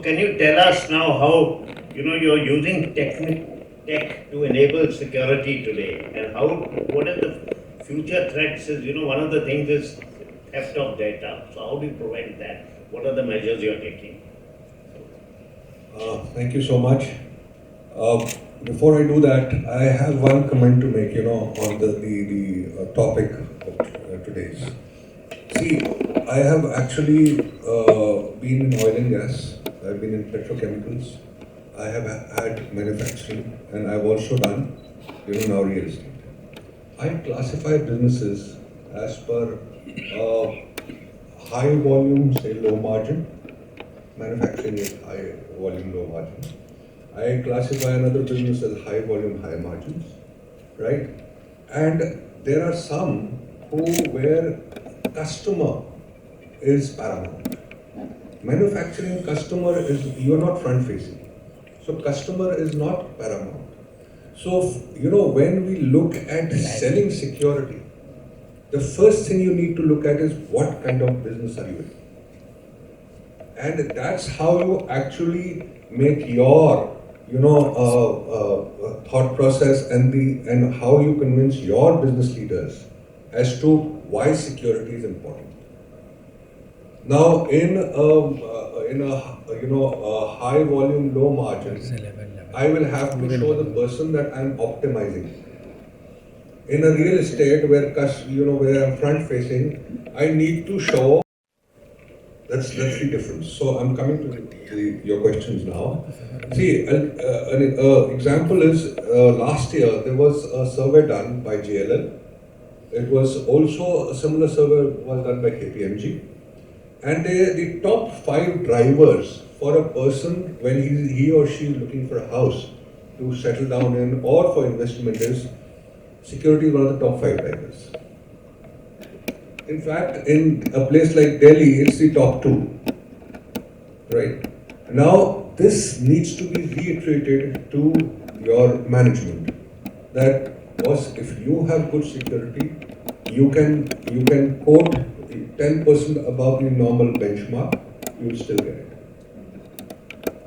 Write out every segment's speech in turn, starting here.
can you tell us now how you're using tech to enable security today, and what are the future threats? Is one of the things is theft of data. So how do you prevent that? What are the measures you're taking? Thank you so much. Before I do that, I have one comment to make, on the topic of today's. See, I have actually been in oil and gas. I've been in petrochemicals. I have had manufacturing, and I've also done, now real estate. I classify businesses as per high volume, say low margin. Manufacturing is high volume, low margin. I classify another business as high volume, high margins, right? And there are some where customer is paramount. Manufacturing customer is, you are not front facing. So customer is not paramount. So, when we look at selling security, the first thing you need to look at is what kind of business are you in? And that's how you actually make your, thought process and how you convince your business leaders as to why security is important. Now, in a high volume, low margin, I will have to show the person that I'm optimizing. In a real estate where I'm front facing, I need to show. That's the difference. So I'm coming to your questions now. See, an example is last year there was a survey done by JLL. It was also a similar survey was done by KPMG. And the top 5 drivers for a person when he or she is looking for a house to settle down in or for investment is security is one of the top 5 drivers. In fact, in a place like Delhi, it's the top 2. Right? Now, this needs to be reiterated to your management that, boss, if you have good security, you can quote 10% above the normal benchmark, you will still get it.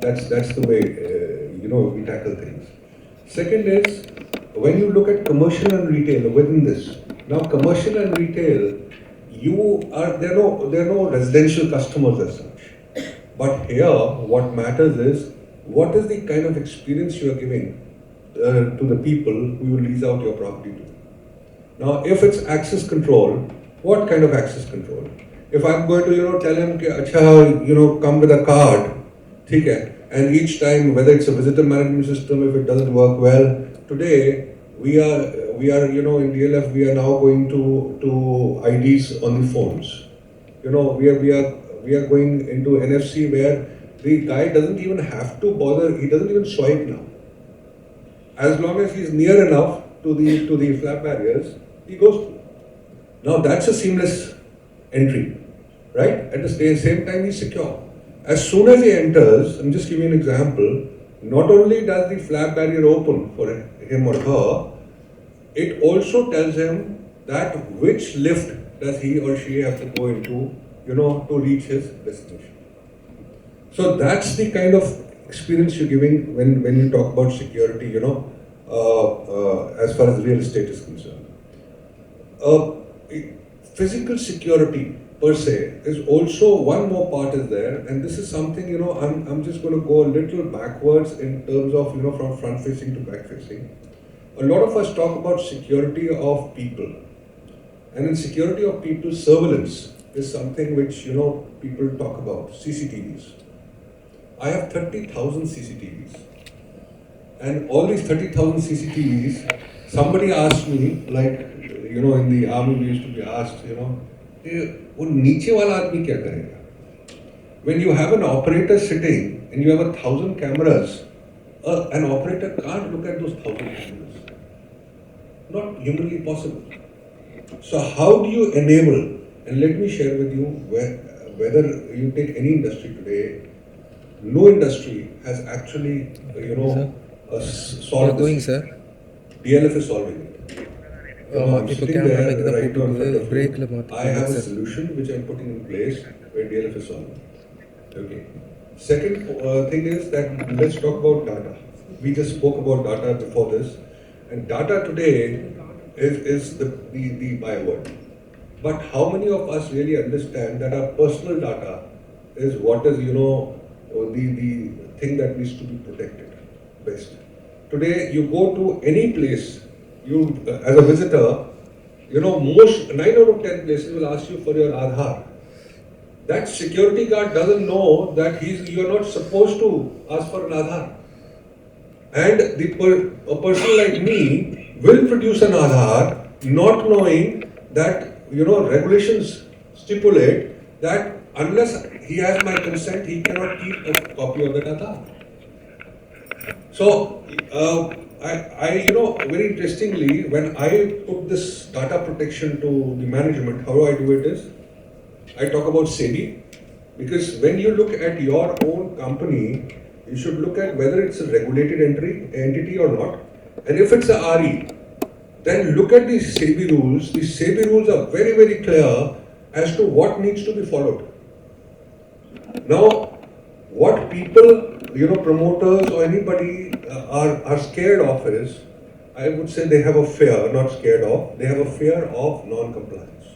That's the way we tackle things. Second is when you look at commercial and retail within this. Now, commercial and retail, there are no residential customers as such. But here, what matters is what is the kind of experience you are giving to the people who you lease out your property to. Now, if it's access control, what kind of access control? If I'm going to tell him, Acha, come with a card, okay, and each time, whether it's a visitor management system, if it doesn't work well, today we are in DLF, we are now going to IDs on the phones. We are going into NFC where the guy doesn't even have to bother, he doesn't even swipe now. As long as he's near enough to the flap barriers, he goes through. Now that's a seamless entry, right? At the same time, he's secure. As soon as he enters, I'm just giving an example, not only does the flap barrier open for him or her, it also tells him that which lift does he or she have to go into, to reach his destination. So that's the kind of experience you're giving when you talk about security, as far as real estate is concerned. Physical security per se is also one more part is there, and this is something, I'm just going to go a little backwards in terms of, from front facing to back facing. A lot of us talk about security of people, and in security of people, surveillance is something which, people talk about, CCTVs. I have 30,000 CCTVs, and all these 30,000 CCTVs, somebody asked me, like, in the army we used to be asked, वो नीचे वाला आदमी क्या करेगा? When you have an operator sitting and you have 1,000 cameras, an operator can't look at those 1,000 cameras. Not humanly possible. So how do you enable? And let me share with you whether you take any industry today, no industry has actually, solved this. Sir? DLF is solving it. I'm sitting there right now in front of you. I have a solution which I'm putting in place where DLF is solving. Okay. Second thing is that let's talk about data. We just spoke about data before this, and data today is the byword. But how many of us really understand that our personal data is what is, the thing that needs to be protected best? Today, you go to any place, as a visitor, most 9 out of 10 places will ask you for your Aadhaar. That security guard doesn't know that you're not supposed to ask for an Aadhaar. And a person like me will produce an Aadhaar not knowing that, regulations stipulate that unless he has my consent, he cannot keep a copy of that Aadhaar. So, very interestingly, when I put this data protection to the management, how I do it is, I talk about SEBI, because when you look at your own company, you should look at whether it's a regulated entity or not. And if it's a RE, then look at the SEBI rules. The SEBI rules are very, very clear as to what needs to be followed. Now, what people, promoters or anybody are scared of is, I would say they have a fear, not scared of, they have a fear of non-compliance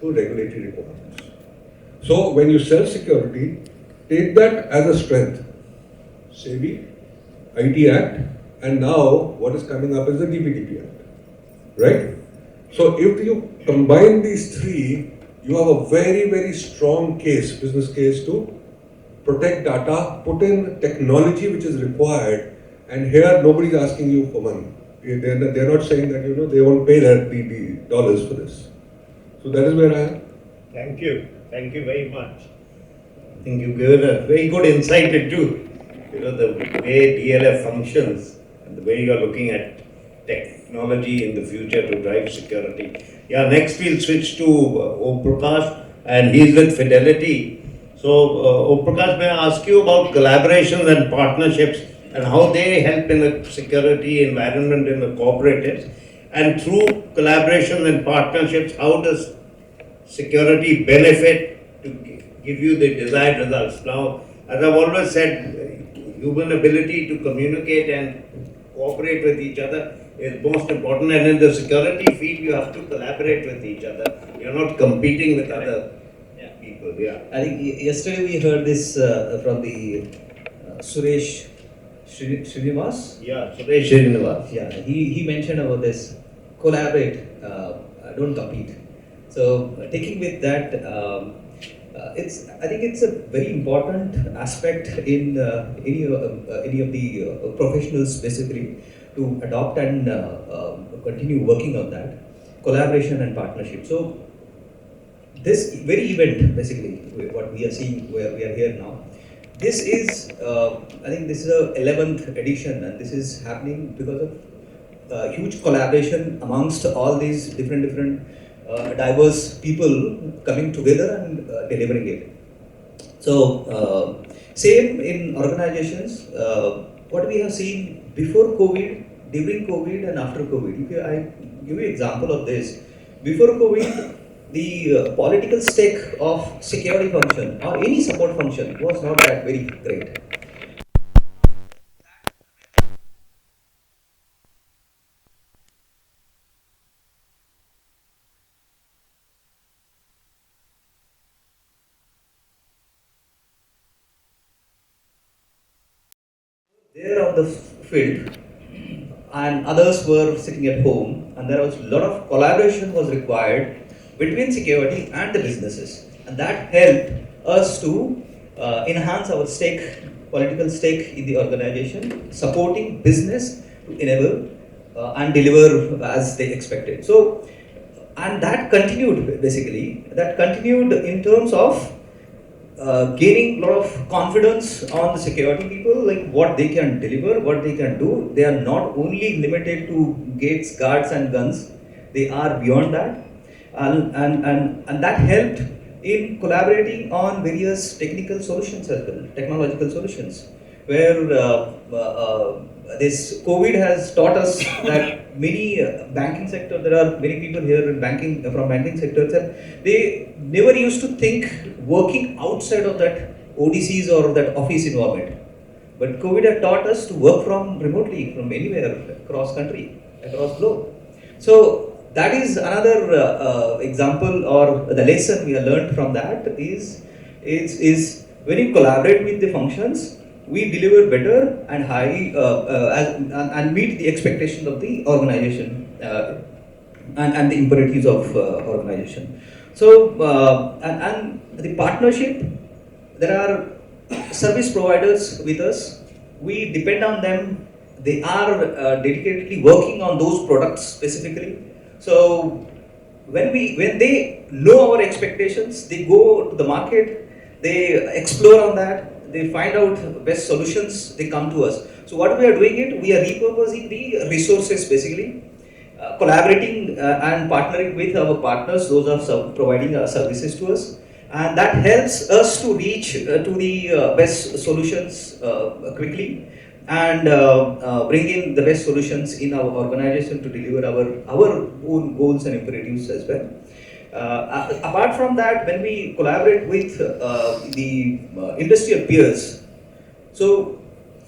to regulatory requirements. So when you sell security, take that as a strength. SEBI, IT Act, and now what is coming up is the DPDP Act, right? So if you combine these three, you have a very, very strong business case to protect data, put in technology which is required, and here nobody is asking you for money. They're not saying that, they won't pay the dollars for this. So that is where I am. Thank you. Thank you very much. I think you gave a very good insight into, the way DLF functions and the way you are looking at technology in the future to drive security. Yeah, next we'll switch to Om Prakash, and he's with Fidelity. So, Om Prakash, may I ask you about collaborations and partnerships and how they help in the security environment in the cooperatives? And through collaboration and partnerships, how does security benefit to give you the desired results? Now, as I've always said, human ability to communicate and cooperate with each other is most important. And in the security field, you have to collaborate with each other. You're not competing with other people. Yeah. I think yesterday we heard this from the Suresh Srinivas. Yeah, Suresh Srinivas. Yeah, he mentioned about this collaborate, don't compete. So taking with that, I think it's a very important aspect in any of the professionals basically to adopt and continue working on that collaboration and partnership. So this very event, basically, what we are seeing, where we are here now, this is, I think this is the 11th edition, and this is happening because of huge collaboration amongst all these different diverse people coming together and delivering it. So, same in organizations, what we have seen before COVID, during COVID and after COVID. If I give you an example of this, before COVID, the political stake of security function or any support function was not that very great. There on the field, and others were sitting at home, and there was a lot of collaboration was required between security and the businesses, and that helped us to enhance our political stake in the organization, supporting business to enable and deliver as they expected. So, and that continued basically. That continued in terms of gaining a lot of confidence on the security people, like what they can deliver, what they can do. They are not only limited to gates, guards, and guns. They are beyond that. And that helped in collaborating on various technical solutions as well, technological solutions, where this COVID has taught us that many banking sector, there are many people here in banking, from banking sectors, and they never used to think working outside of that ODCs or that office environment. But COVID had taught us to work from remotely, from anywhere, across country, across globe. So that is another example, or the lesson we have learned from that is when you collaborate with the functions, we deliver better and high and meet the expectations of the organization and the imperatives of organization. So and the partnership, there are service providers with us. We depend on them. They are dedicatedly working on those products specifically. So when they know our expectations, they go to the market, they explore on that, they find out best solutions, they come to us. So what we are doing it, we are repurposing the resources basically, collaborating and partnering with our partners, those are providing services to us. And that helps us to reach to the best solutions quickly and bring in the best solutions in our organization to deliver our own goals and imperatives as well. Apart from that, when we collaborate with the industrial peers, so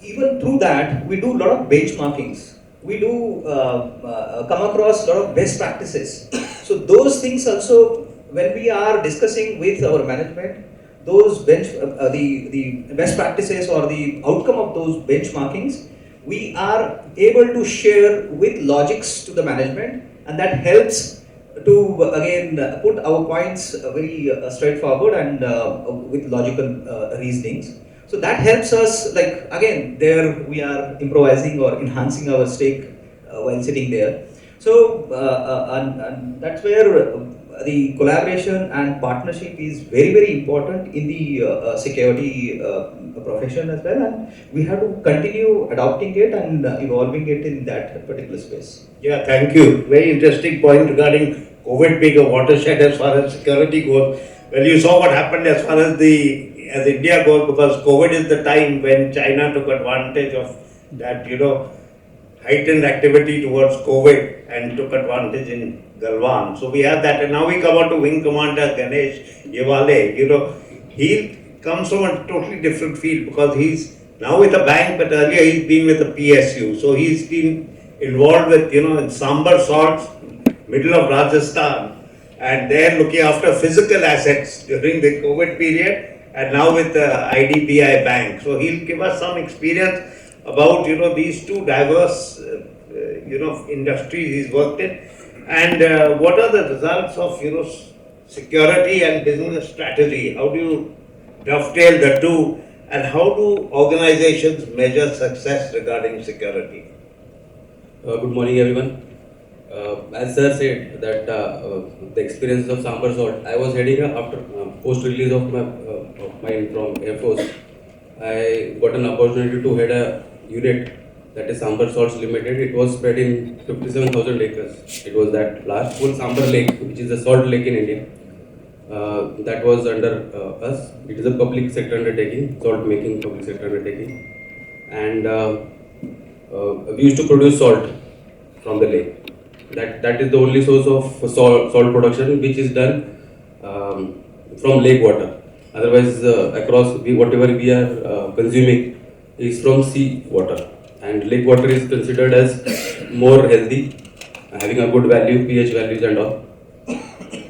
even through that, we do a lot of benchmarkings. We do come across a lot of best practices. So those things also, when we are discussing with our management, those the best practices or the outcome of those benchmarkings, we are able to share with logics to the management, and that helps to again put our points very straightforward and with logical reasonings. So that helps us, like again, there we are improvising or enhancing our stake while sitting there. So and that's where the collaboration and partnership is very, very important in the security profession as well, and we have to continue adopting it and evolving it in that particular space. Yeah, thank you. Very interesting point regarding COVID being a watershed as far as security goes. Well, you saw what happened as far as India goes, because COVID is the time when China took advantage of that, heightened activity towards COVID and took advantage in Galwan. So we have that, and now we come on to Wing Commander Ganesh Yewale. He comes from a totally different field because he's now with a bank, but earlier he's been with a PSU. So he's been involved with, in Sambar salts, middle of Rajasthan, and they're looking after physical assets during the COVID period, and now with the IDBI Bank. So he'll give us some experience about, these two diverse, industries he's worked in, and what are the results of, security and business strategy? How do you dovetail the two, and how do organizations measure success regarding security? Good morning, everyone. As sir said that the experience of Sambar Salt, I was heading after post-release of mine from Air Force. I got an opportunity to head a unit, that is Sambar Salts Limited. It was spread in 57,000 acres. It was that large full Sambar Lake, which is a salt lake in India. That was under us. It is a public sector undertaking, salt making public sector undertaking. And we used to produce salt from the lake. That is the only source of salt production which is done from lake water. Otherwise, whatever we are consuming is from sea water. And lake water is considered as more healthy, having a good value, pH values and all.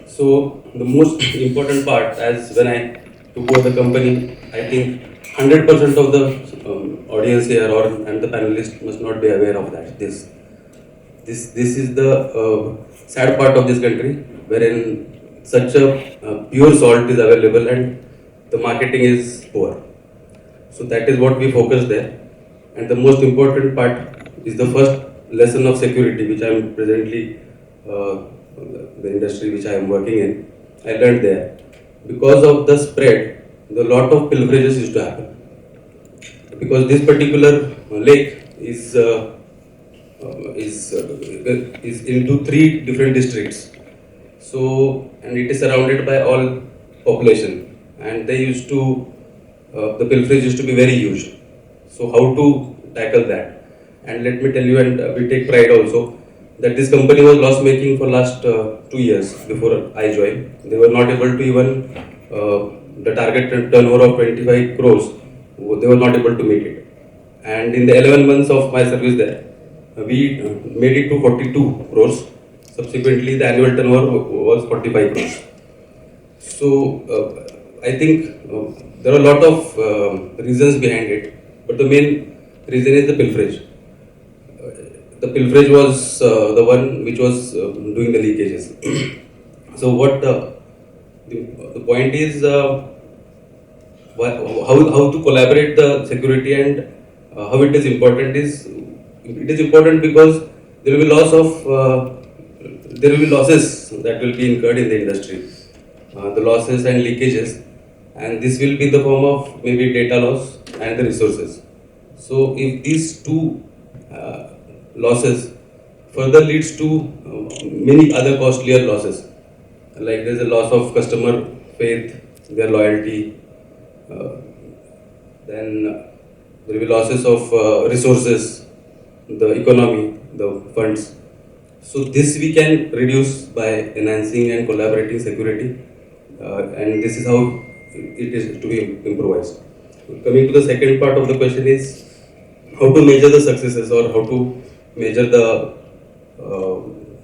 So the most important part, as when I took over the company, I think 100% of the audience here and the panelists must not be aware of that. This is the sad part of this country, wherein such a pure salt is available and the marketing is poor. So that is what we focus there. And the most important part is the first lesson of security, which I am presently, the industry which I am working in, I learned there. Because of the spread, a lot of pilferages used to happen. Because this particular lake is into 3 different districts. So, and it is surrounded by all population. And they used to, the pilferage used to be very huge. So how to tackle that? And let me tell you, and we take pride also, that this company was loss making for last 2 years before I joined. They were not able to even the target turnover of 25 crores, they were not able to meet it. And in the 11 months of my service there, we made it to 42 crores. Subsequently, the annual turnover was 45 crores. So, I think there are a lot of reasons behind it, but the main reason is the pilferage. The pilferage was the one which was doing the leakages. So, what the point is, how to collaborate the security and how it is important is, it is important because there will be there will be losses that will be incurred in the industry, the losses and leakages, and this will be in the form of maybe data loss and the resources. So if these two losses further leads to many other costlier losses, like there's a loss of customer faith, their loyalty, then there will be losses of resources, the economy, the funds. So this we can reduce by enhancing and collaborating security, and this is how it is to be improvised. Coming to the second part of the question is how to measure the successes or how to measure the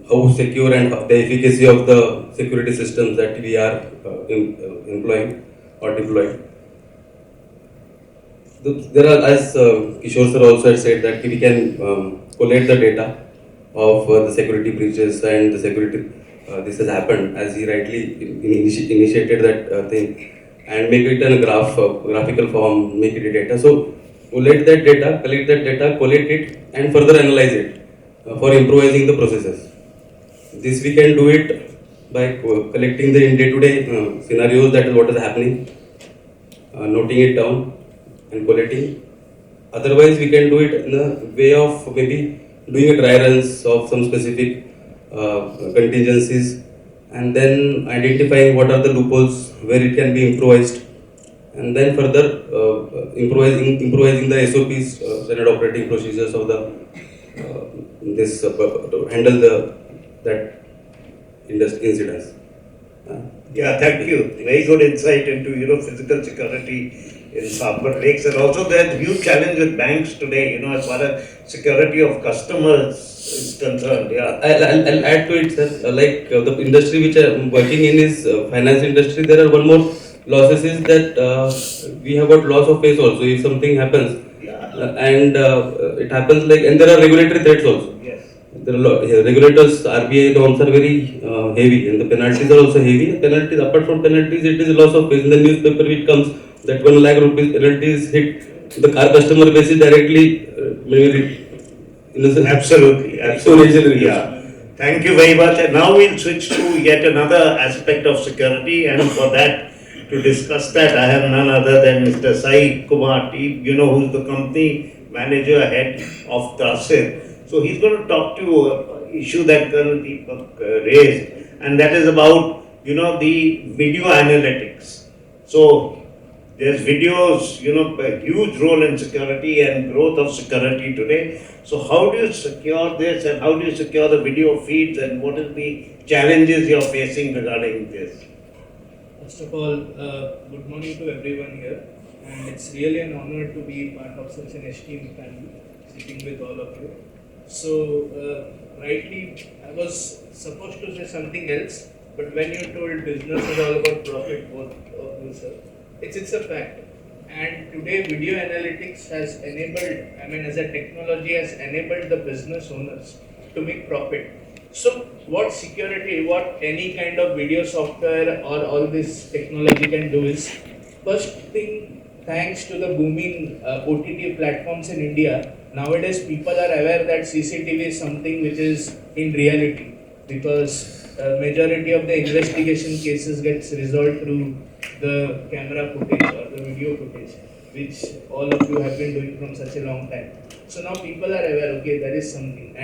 how secure and the efficacy of the security systems that we are employing or deploying. There are, as Kishore sir also had said, that we can collate the data of the security breaches and the security this has happened, as he rightly initiated that thing, and make it in a graphical form, make it a data. So collect that data, collate it, and further analyze it for improvising the processes. This we can do it by collecting the in day-to-day scenarios, that is what is happening, noting it down and collating. Otherwise, we can do it in a way of maybe doing a dry runs of some specific contingencies, and then identifying what are the loopholes where it can be improvised, and then further improvising the SOPs, standard operating procedures of the this to handle that incidents. Yeah, thank you. Very good insight into physical security in Sambar Lakes, and also there's huge challenge with banks today. As far as security of customers is concerned. Yeah, I'll add to it, sir. Like the industry which I'm working in is finance industry. There are one more losses is that we have got loss of face also if something happens, and it happens like, and there are regulatory threats also. Yes. There are regulators, RBI norms are very heavy, and the penalties are also heavy. Penalties, apart from penalties, it is a loss of face. In the newspaper, it comes that 1 lakh rupees penalties hit our customer base is directly maybe Absolutely. Yeah. Thank you very much. And now we'll switch to yet another aspect of security, and for that, to discuss that, I have none other than Mr. Sai Kumar T, who's the company manager head of Tasir. So he's going to talk to you an issue that Colonel Deepak raised, and that is about, the video analytics. So there's videos, a huge role in security and growth of security today. So how do you secure this, and how do you secure the video feeds, and what is the challenges you're facing regarding this? First of all, good morning to everyone here, and it's really an honor to be part of such an esteemed family, sitting with all of you. So, rightly, I was supposed to say something else, but when you told business is all about profit, both of you, sir, it's a fact. And today, video analytics has enabled, as a technology, has enabled the business owners to make profit. So, what security, what any kind of video software or all this technology can do is, first thing, thanks to the booming OTT platforms in India, nowadays people are aware that CCTV is something which is in reality, because majority of the investigation cases gets resolved through the camera footage or the video footage, which all of you have been doing from such a long time. So now people are aware, okay, there is something.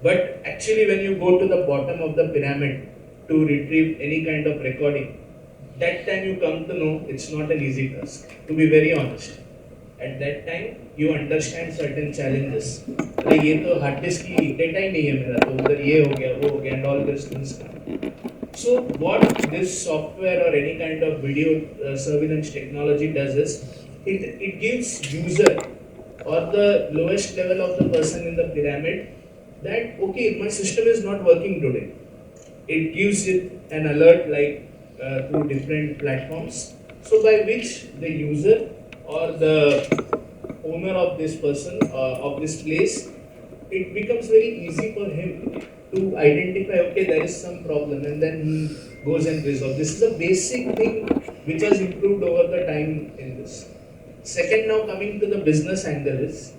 But actually when you go to the bottom of the pyramid to retrieve any kind of recording, that time you come to know it's not an easy task, to be very honest. At that time you understand certain challenges. Like ये तो hard disk की data ही नहीं है मेरा, तो उधर ये हो गया वो हो गया and all these things come. So what this software or any kind of video surveillance technology does is it gives user or the lowest level of the person in the pyramid that okay, my system is not working today. It gives it an alert like through different platforms. So by which the user or the owner of this person of this place, it becomes very easy for him to identify okay, there is some problem, and then he goes and resolve. This is a basic thing which has improved over the time in this. Second, now coming to the business angle is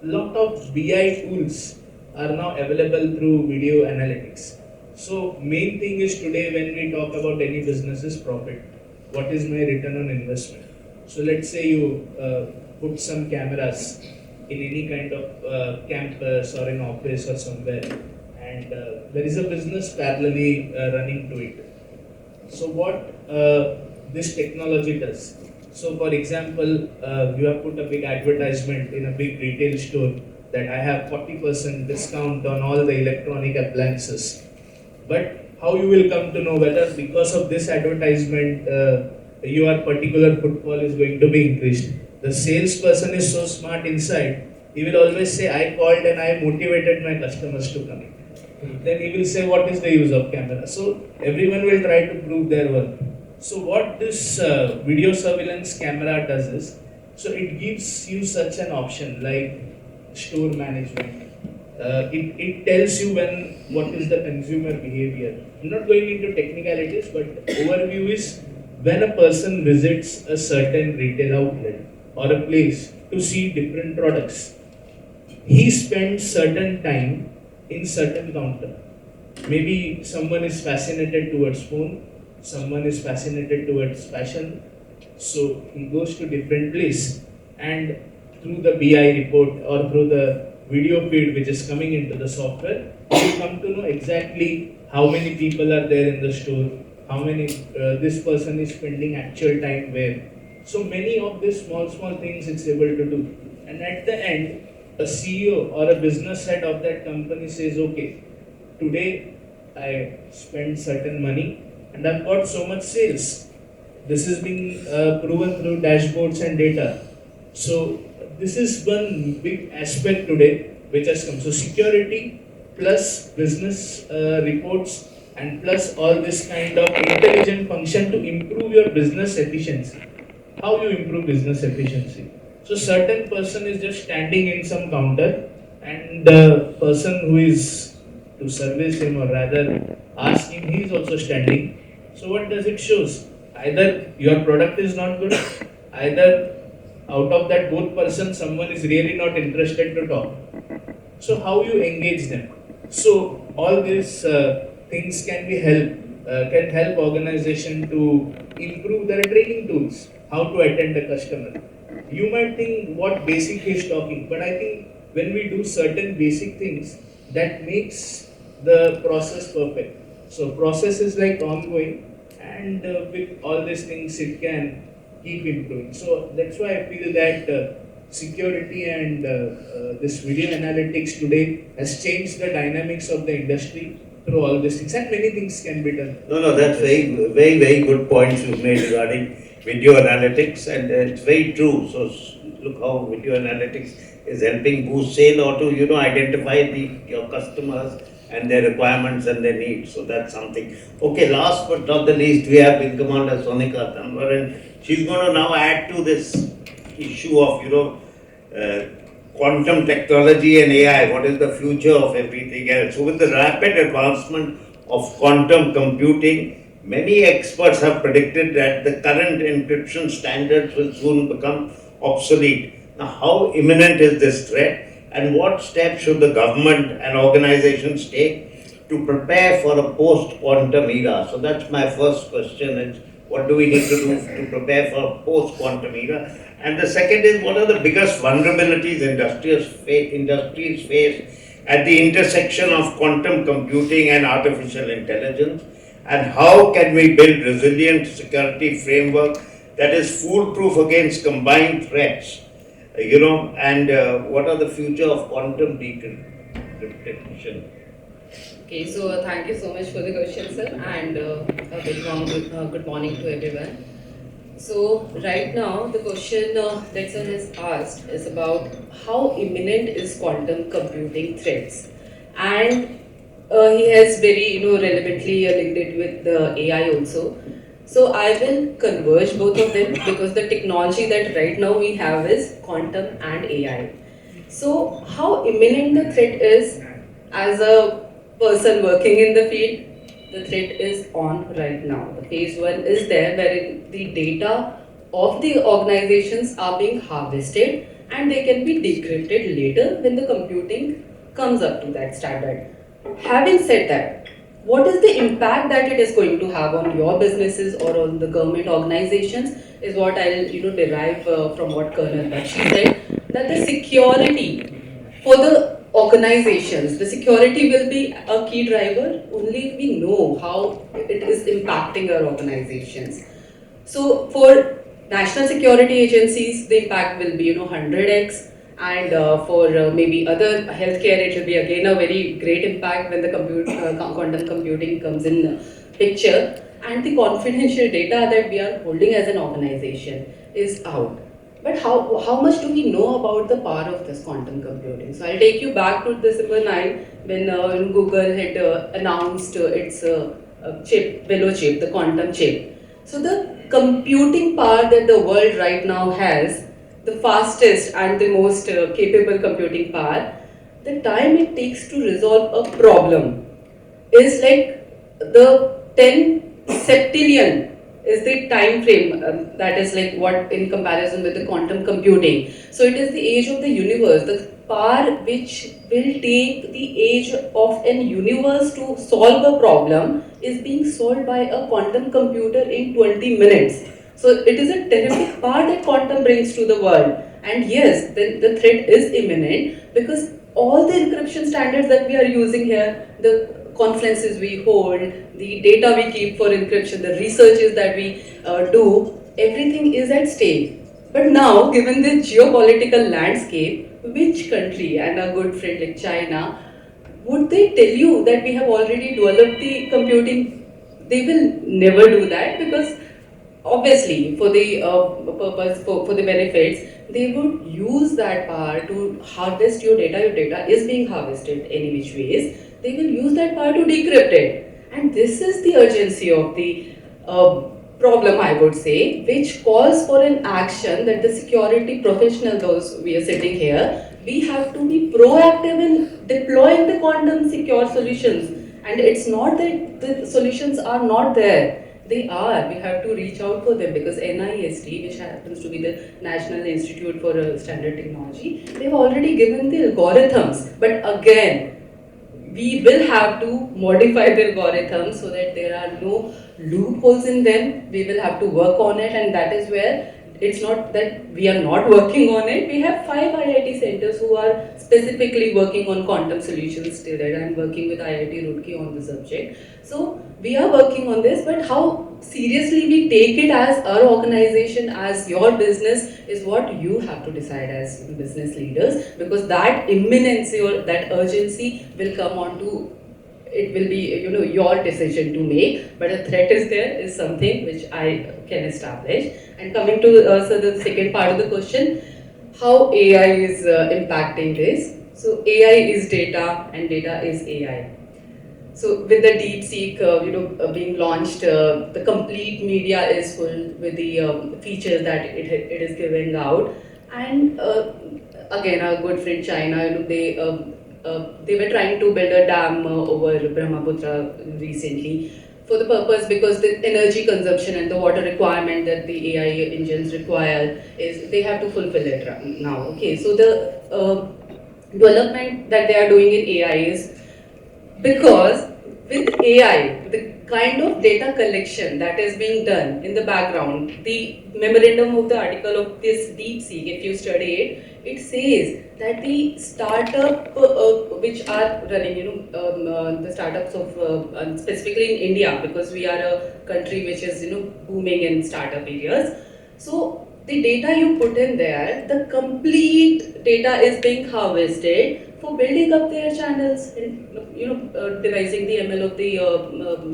lot of BI tools are now available through video analytics. So main thing is today when we talk about any business is profit. What is my return on investment? So let's say you put some cameras in any kind of campus or an office or somewhere, and there is a business parallelly running to it. So what this technology does? So for example, you have put a big advertisement in a big retail store that I have 40% discount on all the electronic appliances. But how you will come to know whether because of this advertisement your particular footfall is going to be increased? The salesperson is so smart inside, he will always say, I called and I motivated my customers to come in. Then he will say, what is the use of camera? So everyone will try to prove their worth. So what this video surveillance camera does is, so it gives you such an option like store management. It tells you what is the consumer behavior. I'm not going into technicalities, but overview is when a person visits a certain retail outlet or a place to see different products, he spends certain time in certain counter. Maybe someone is fascinated towards phone, someone is fascinated towards fashion, so he goes to different place, and through the BI report or through the video feed which is coming into the software, you come to know exactly how many people are there in the store, how many this person is spending actual time where. So many of these small things it's able to do, and at the end, a CEO or a business head of that company says, okay, today I spent certain money and I've got so much sales. This is being proven through dashboards and data. So this is one big aspect today which has come. So security plus business reports and plus all this kind of intelligent function to improve your business efficiency. How you improve business efficiency? So certain person is just standing in some counter, and the person who is to service him or rather ask him, he is also standing. So what does it shows? Either your product is not good, either out of that both person someone is really not interested to talk. So how you engage them? So all these things can help organization to improve their training tools, how to attend a customer. You might think what basic he is talking, but I think when we do certain basic things, that makes the process perfect. So process is like ongoing, and with all these things it can keep improving. So that's why I feel that security and this video analytics today has changed the dynamics of the industry through all these things, and many things can be done. No, that's very good points you've made regarding video analytics, and it's very true. So look how video analytics is helping boost sale or to identify your customers and their requirements and their needs. So that's something. Okay, last but not the least, we have Wing Commander Sonika Tambar, and she's going to now add to this issue of quantum technology and AI. What is the future of everything else? So with the rapid advancement of quantum computing, many experts have predicted that the current encryption standards will soon become obsolete. Now, how imminent is this threat, and what steps should the government and organizations take to prepare for a post-quantum era? So that's my first question, is what do we need to do to prepare for a post-quantum era? And the second is, what are the biggest vulnerabilities industries face at the intersection of quantum computing and artificial intelligence? And how can we build resilient security framework that is foolproof against combined threats? And what are the future of quantum decryption? Okay, so thank you so much for the question, sir, and a very warm good morning to everyone. So, right now, the question that sir has asked is about how imminent is quantum computing threats, and he has very relevantly linked it with the AI also. So, I will converge both of them because the technology that right now we have is quantum and AI. So, how imminent the threat is, as a person working in the field, the threat is on right now. The phase one is there, wherein the data of the organizations are being harvested and they can be decrypted later when the computing comes up to that standard. Having said that, what is the impact that it is going to have on your businesses or on the government organizations is what I'll derive from what Colonel Bakshi said, that the security for the organizations, the security will be a key driver only if we know how it is impacting our organizations. So for national security agencies, the impact will be 100x, and for maybe other healthcare, it will be again a very great impact when the quantum computing comes in picture, and the confidential data that we are holding as an organization is out. But how much do we know about the power of this quantum computing? So I'll take you back to December 9 when Google had announced its chip, below chip, the quantum chip. So the computing power that the world right now has, the fastest and the most capable computing power, the time it takes to resolve a problem is like the 10 septillion is the time frame, that is like what in comparison with the quantum computing. So it is the age of the universe, the power which will take the age of an universe to solve a problem is being solved by a quantum computer in 20 minutes. So it is a terrific power that quantum brings to the world. And yes, the threat is imminent because all the encryption standards that we are using here, the conferences we hold, the data we keep for encryption, the researches that we do, everything is at stake. But now, given the geopolitical landscape, which country, and a good friend like China, would they tell you that we have already developed the computing? They will never do that because obviously for the purpose, for the benefits, they would use that power to harvest your data is being harvested any which ways, they will use that power to decrypt it. And this is the urgency of the problem, I would say, which calls for an action that the security professional, those we are sitting here, we have to be proactive in deploying the quantum secure solutions. And it's not that the solutions are not there. They are. We have to reach out for them because NIST, which happens to be the National Institute for Standard Technology, they've already given the algorithms. But again, we will have to modify the algorithms so that there are no loopholes in them. We will have to work on it, and that is where it's not that we are not working on it. We have 5 IIT centers who are specifically working on quantum solutions till that. I'm working with IIT Roorkee on the subject. So we are working on this, but how seriously we take it as our organization, as your business, is what you have to decide as business leaders, because that imminency or that urgency will come on to, it will be your decision to make, but a threat is there is something which I can establish. And coming to so the second part of the question, how AI is impacting this. So AI is data and data is AI. So with the DeepSeek, being launched, the complete media is full with the features that it is giving out. And again, our good friend China, they were trying to build a dam over Brahmaputra recently for the purpose, because the energy consumption and the water requirement that the AI engines require is they have to fulfill it now. Okay, so the development that they are doing in AI is because with AI, the kind of data collection that is being done in the background, the memorandum of the article of this DeepSeek, if you study it, it says that the startup which are running, the startups of specifically in India, because we are a country which is booming in startup areas. So the data you put in there, the complete data is being harvested for building up their channels, and devising the ML of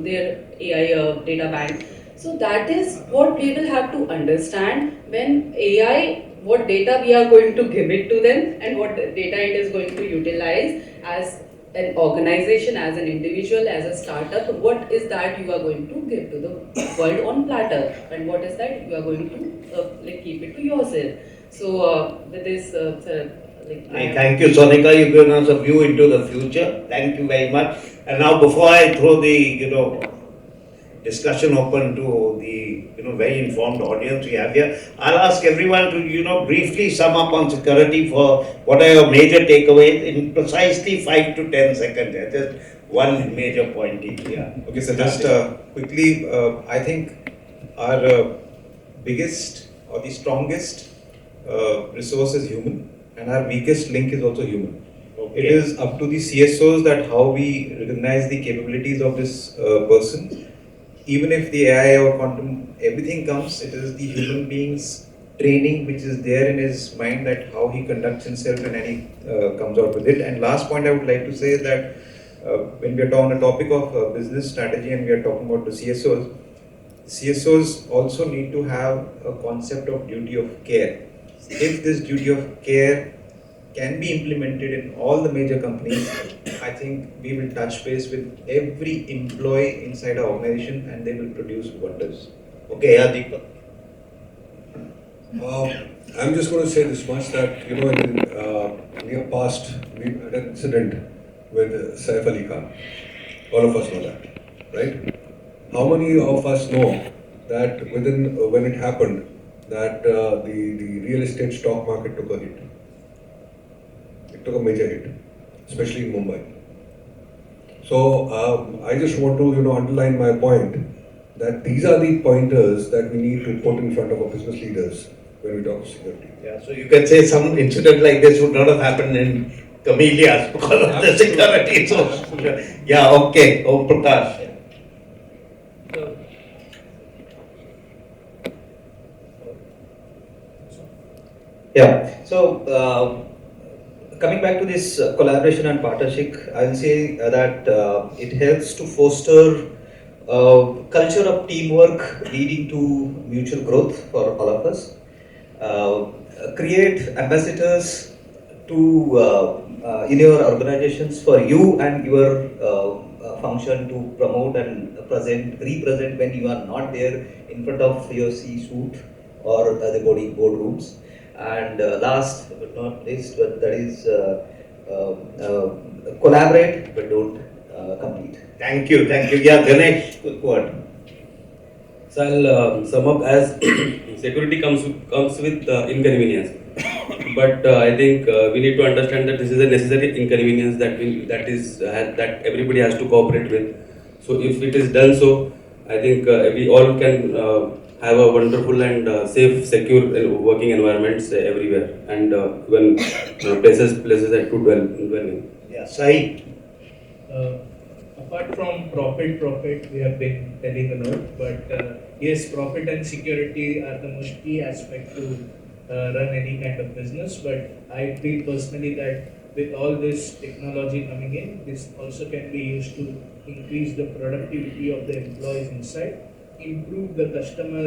their AI data bank. So that is what we will have to understand when AI, what data we are going to give it to them and what data it is going to utilize as an organization, as an individual, as a startup. What is that you are going to give to the world on platter, and what is that you are going to keep it to yourself. So with this, Hey, thank you, Sonika. You've given us a view into the future. Thank you very much. And now, before I throw the discussion open to the very informed audience we have here, I'll ask everyone to briefly sum up on security for what are your major takeaways in precisely 5 to 10 seconds. Just one major point each. Yeah. Okay, so just quickly, I think our biggest or the strongest resource is human, and our weakest link is also human. Okay. It is up to the CSOs that how we recognize the capabilities of this person. Even if the AI or quantum, everything comes, it is the human being's training which is there in his mind, that how he conducts himself and he comes out with it. And last point I would like to say is that when we are on the topic of business strategy and we are talking about the CSOs also need to have a concept of duty of care. If this duty of care can be implemented in all the major companies, I think we will touch base with every employee inside our organization and they will produce wonders. Okay, Deepak. I'm just going to say this much, that in near past we had an incident with Saif Ali Khan. All of us know that, right? How many of us know that when it happened, that the real estate stock market took a hit? It took a major hit, especially in Mumbai. So I just want to underline my point that these are the pointers that we need to put in front of our business leaders when we talk of security. Yeah, so you can say some incident like this would not have happened in Camellias because of the security. So, yeah, okay. Om Prakash. So, Yeah, so coming back to this collaboration and partnership, I will say that it helps to foster culture of teamwork leading to mutual growth for all of us. Create ambassadors to in your organizations for you and your function to promote and represent when you are not there in front of your C-suite or the boardrooms. And last but not least, but that is collaborate but don't compete. Thank you. Yeah, Ganesh, quick word. So I'll sum up as security comes with inconvenience, but I think we need to understand that this is a necessary inconvenience that everybody has to cooperate with. So if it is done so, I think we all can have a wonderful and safe, secure working environments everywhere, and when places that could dwell in. Yeah, Sai. Apart from profit, we have been telling a lot, but yes, profit and security are the most key aspect to run any kind of business. But I feel personally that with all this technology coming in, this also can be used to increase the productivity of the employees inside, improve the customer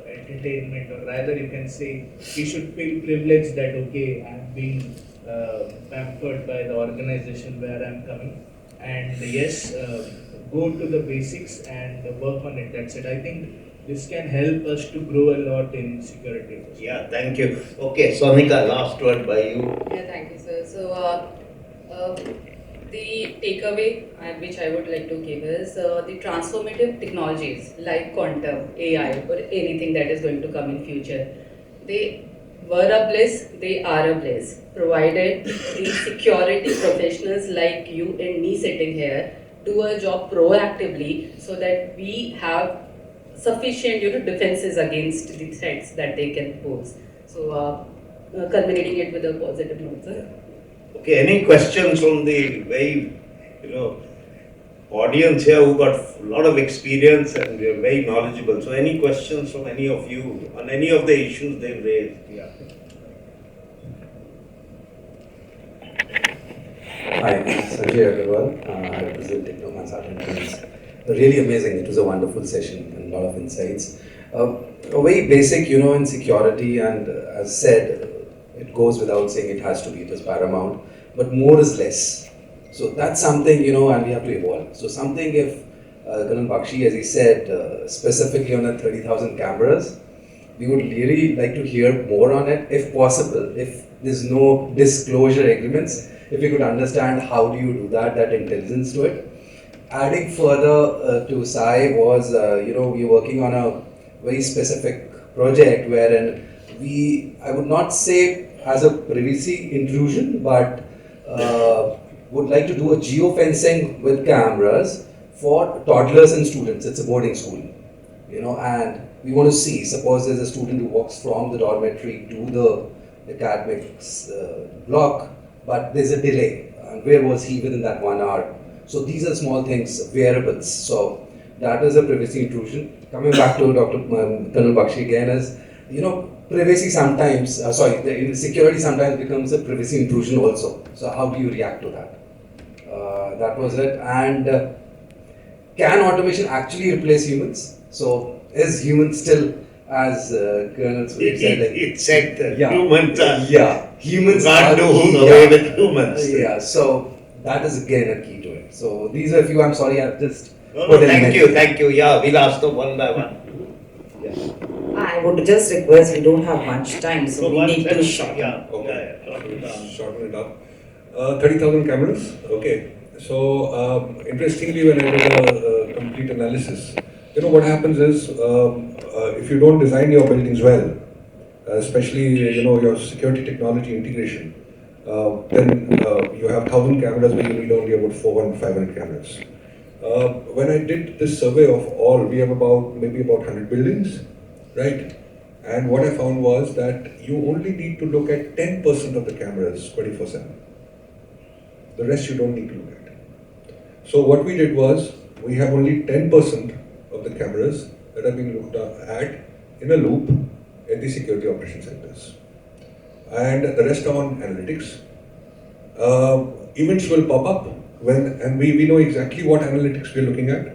entertainment, or rather you can say we should feel privileged that okay, I'm being pampered by the organization where I'm coming. And yes, go to the basics and work on it. That's it. I think this can help us to grow a lot in security. Yeah, thank you. Okay, Sonika, last word by you. Yeah, thank you, sir. So, the takeaway which I would like to give is the transformative technologies like quantum, AI, or anything that is going to come in future. They were a bliss, they are a bliss, provided the security professionals like you and me sitting here do a job proactively so that we have sufficient defenses against the threats that they can pose. So, culminating it with a positive note, sir. Okay, any questions from the very, audience here who got a lot of experience and they're very knowledgeable. So any questions from any of you on any of the issues they've raised? Yeah. Hi, Sanjay Agarwal. I represent Techno Consultants. Really amazing. It was a wonderful session and a lot of insights. A very basic, in security, and as said, it goes without saying it has to be, it is paramount, but more is less. So that's something, and we have to evolve. So something if Karan Bakshi, as he said, specifically on the 30,000 cameras, we would really like to hear more on it, if possible, if there's no disclosure agreements, if we could understand how do you do that intelligence to it. Adding further to Sai was, we're working on a very specific project wherein I would not say as a privacy intrusion, but would like to do a geofencing with cameras for toddlers and students. It's a boarding school, and we want to see, suppose there's a student who walks from the dormitory to the academics block, but there's a delay. And where was he within that 1 hour? So these are small things, variables. So that is a privacy intrusion. Coming back to Dr. Colonel Bakshi again is, privacy sometimes, the security sometimes becomes a privacy intrusion also. So how do you react to that? That was it. And can automation actually replace humans? So is humans still, as Colonel Sudhir said, It said that yeah, humans are. humans Can't do yeah, away with humans. Yeah, so that is again a key to it. So these are a few. I'm sorry, I've just No, put in thank you. Yeah, we'll ask them one by one. I would just request, we don't have much time, so we one need to second. shorten. Yeah, Okay. shorten it down. Shorten it up. 30,000 cameras. Okay. So interestingly, when I did a complete analysis, what happens is if you don't design your buildings well, especially your security technology integration, then you have 1,000 cameras where you need only about 400 and 500 cameras. When I did this survey of all, we have maybe about 100 buildings, right? And what I found was that you only need to look at 10% of the cameras 24/7. The rest you don't need to look at. So what we did was, we have only 10% of the cameras that are being looked at in a loop at the security operation centers. And the rest are on analytics. Events will pop up and we know exactly what analytics we're looking at.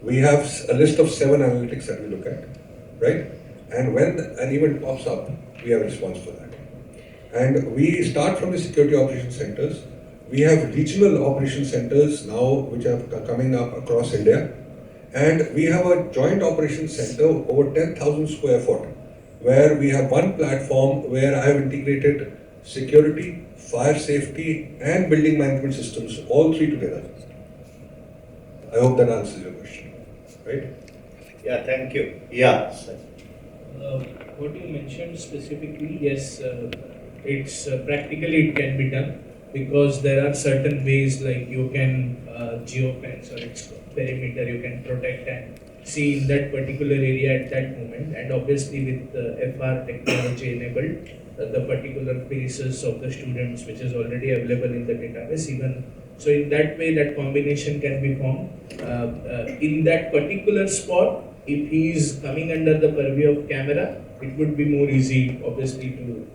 We have a list of 7 analytics that we look at, right? And when an event pops up, we have a response for that. And we start from the security operation centers. We have regional operation centers now which are coming up across India. And we have a joint operation center over 10,000 square foot where we have one platform where I have integrated security, fire safety and building management systems, all 3 together. I hope that answers your question, right? Yeah, thank you. Yeah. What you mentioned specifically, yes, it's practically it can be done because there are certain ways like you can geofence or its perimeter, you can protect and see in that particular area at that moment, and obviously with FR technology enabled, the particular faces of the students which is already available in the database even. So in that way that combination can be formed. In that particular spot, if he is coming under the purview of camera, it would be more easy obviously to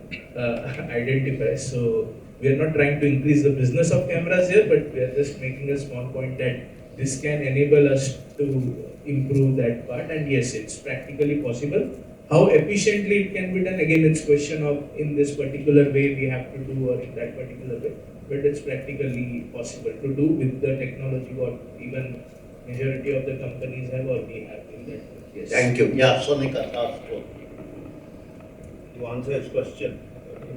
identify. So we are not trying to increase the business of cameras here, but we are just making a small point that this can enable us to improve that part, and yes, it's practically possible. How efficiently it can be done, again it's question of in this particular way we have to do or in that particular way, but it's practically possible to do with the technology what even majority of the companies have or we have in that. Yes. Thank you. Yeah, Sonika, last one. To answer his question.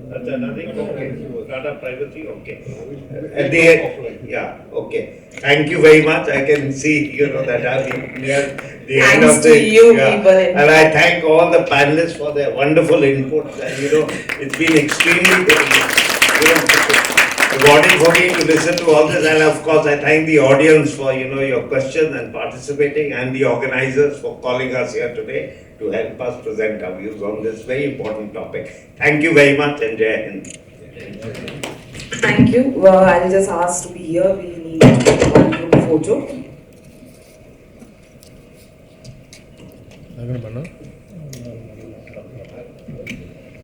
That's another thing? Okay. Data privacy? Okay. At the end, yeah, okay. Thank you very much. I can see, that I've been near the end Thanks of to the. you people. And I thank all the panelists for their wonderful inputs. And, it's been extremely, rewarding for me to listen to all this. And of course, I thank the audience for, your questions and participating, and the organizers for calling us here today to help us present our views on this very important topic. Thank you very much, and Jai Hind. Thank you. Well, I'll just ask to be here. We need one group photo.